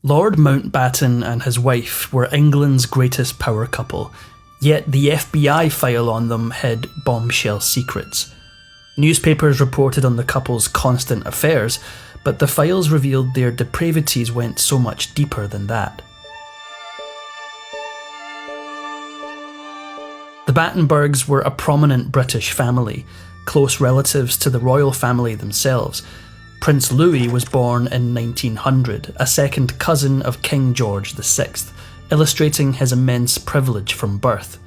Lord Mountbatten and his wife were England's greatest power couple, yet the FBI file on them hid bombshell secrets. Newspapers reported on the couple's constant affairs, but the files revealed their depravities went so much deeper than that. The Battenbergs were a prominent British family, close relatives to the royal family themselves. Prince Louis was born in 1900, a second cousin of King George VI, illustrating his immense privilege from birth.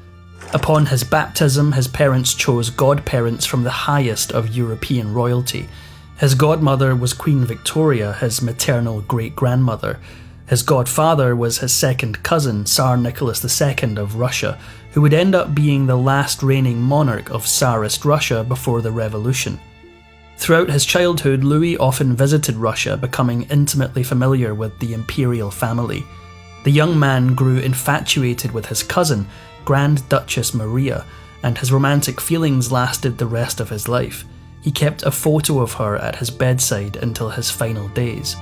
Upon his baptism, his parents chose godparents from the highest of European royalty. His godmother was Queen Victoria, his maternal great-grandmother. His godfather was his second cousin, Tsar Nicholas II of Russia, who would end up being the last reigning monarch of Tsarist Russia before the revolution. Throughout his childhood, Louis often visited Russia, becoming intimately familiar with the imperial family. The young man grew infatuated with his cousin, Grand Duchess Maria, and his romantic feelings lasted the rest of his life. He kept a photo of her at his bedside until his final days.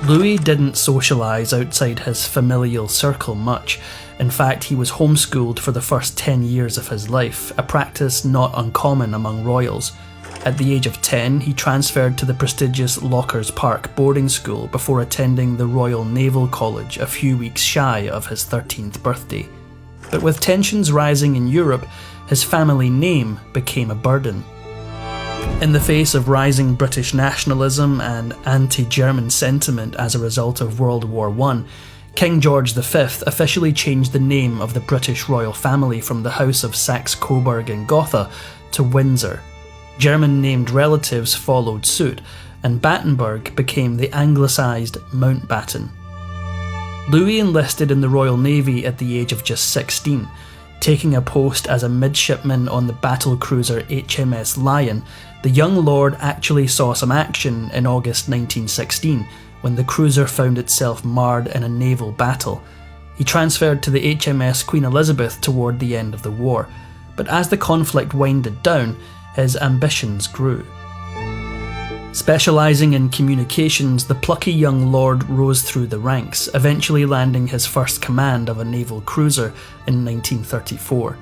Louis didn't socialise outside his familial circle much. In fact, he was homeschooled for the first 10 years of his life, a practice not uncommon among royals. At the age of 10, he transferred to the prestigious Lockers Park boarding school before attending the Royal Naval College a few weeks shy of his 13th birthday. But with tensions rising in Europe, his family name became a burden. In the face of rising British nationalism and anti-German sentiment as a result of World War I, King George V officially changed the name of the British royal family from the House of Saxe-Coburg and Gotha to Windsor. German-named relatives followed suit, and Battenberg became the anglicised Mountbatten. Louis enlisted in the Royal Navy at the age of just 16, taking a post as a midshipman on the battlecruiser HMS Lion. The young lord actually saw some action in August 1916, when the cruiser found itself marred in a naval battle. He transferred to the HMS Queen Elizabeth toward the end of the war, but as the conflict winded down, his ambitions grew. Specialising in communications, the plucky young lord rose through the ranks, eventually landing his first command of a naval cruiser in 1934.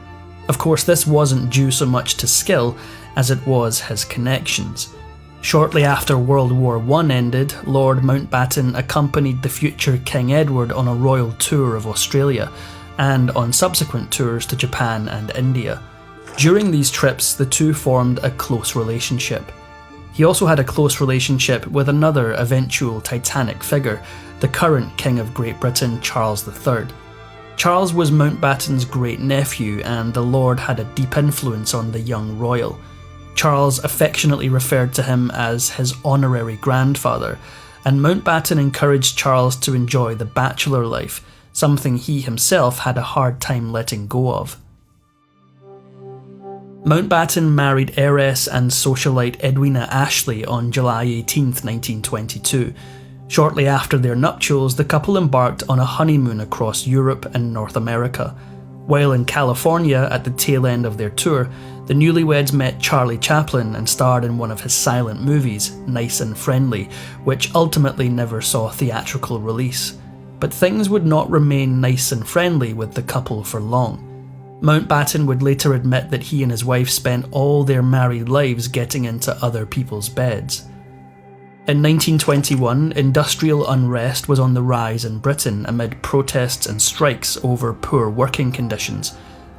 Of course, this wasn't due so much to skill as it was his connections. Shortly after World War I ended, Lord Mountbatten accompanied the future King Edward on a royal tour of Australia, and on subsequent tours to Japan and India. During these trips, the two formed a close relationship. He also had a close relationship with another eventual titanic figure, the current King of Great Britain, Charles III. Charles was Mountbatten's great-nephew, and the Lord had a deep influence on the young royal. Charles affectionately referred to him as his honorary grandfather, and Mountbatten encouraged Charles to enjoy the bachelor life, something he himself had a hard time letting go of. Mountbatten married heiress and socialite Edwina Ashley on July 18, 1922. Shortly after their nuptials, the couple embarked on a honeymoon across Europe and North America. While in California at the tail end of their tour, the newlyweds met Charlie Chaplin and starred in one of his silent movies, Nice and Friendly, which ultimately never saw theatrical release. But things would not remain nice and friendly with the couple for long. Mountbatten would later admit that he and his wife spent all their married lives getting into other people's beds. In 1921, industrial unrest was on the rise in Britain amid protests and strikes over poor working conditions.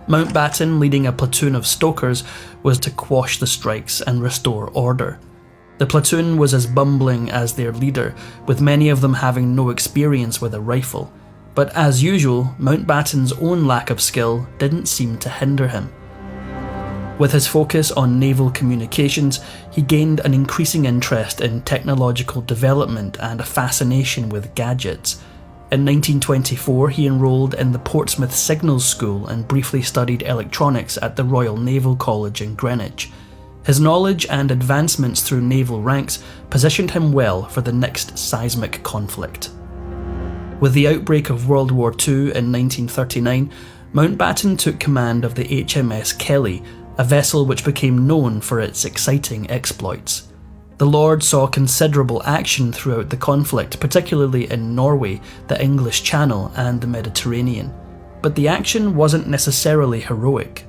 Mountbatten, leading a platoon of stokers, was to quash the strikes and restore order. The platoon was as bumbling as their leader, with many of them having no experience with a rifle. But as usual, Mountbatten's own lack of skill didn't seem to hinder him. With his focus on naval communications, he gained an increasing interest in technological development and a fascination with gadgets. In 1924, he enrolled in the Portsmouth Signals School and briefly studied electronics at the Royal Naval College in Greenwich. His knowledge and advancements through naval ranks positioned him well for the next seismic conflict. With the outbreak of World War II in 1939, Mountbatten took command of the HMS Kelly, a vessel which became known for its exciting exploits. The Lord saw considerable action throughout the conflict, particularly in Norway, the English Channel and the Mediterranean, but the action wasn't necessarily heroic.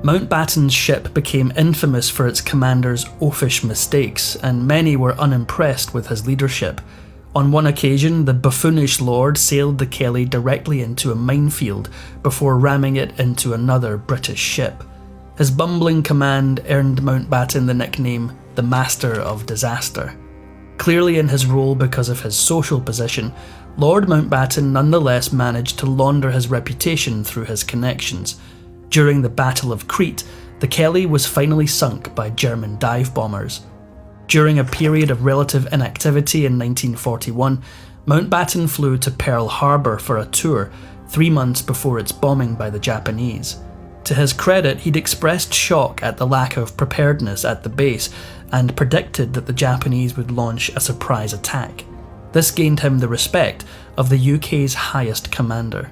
Mountbatten's ship became infamous for its commander's oafish mistakes, and many were unimpressed with his leadership. On one occasion, the buffoonish lord sailed the Kelly directly into a minefield before ramming it into another British ship. His bumbling command earned Mountbatten the nickname the Master of Disaster. Clearly in his role because of his social position, Lord Mountbatten nonetheless managed to launder his reputation through his connections. During the Battle of Crete, the Kelly was finally sunk by German dive bombers. During a period of relative inactivity in 1941, Mountbatten flew to Pearl Harbor for a tour 3 months before its bombing by the Japanese. To his credit, he'd expressed shock at the lack of preparedness at the base and predicted that the Japanese would launch a surprise attack. This gained him the respect of the UK's highest commander.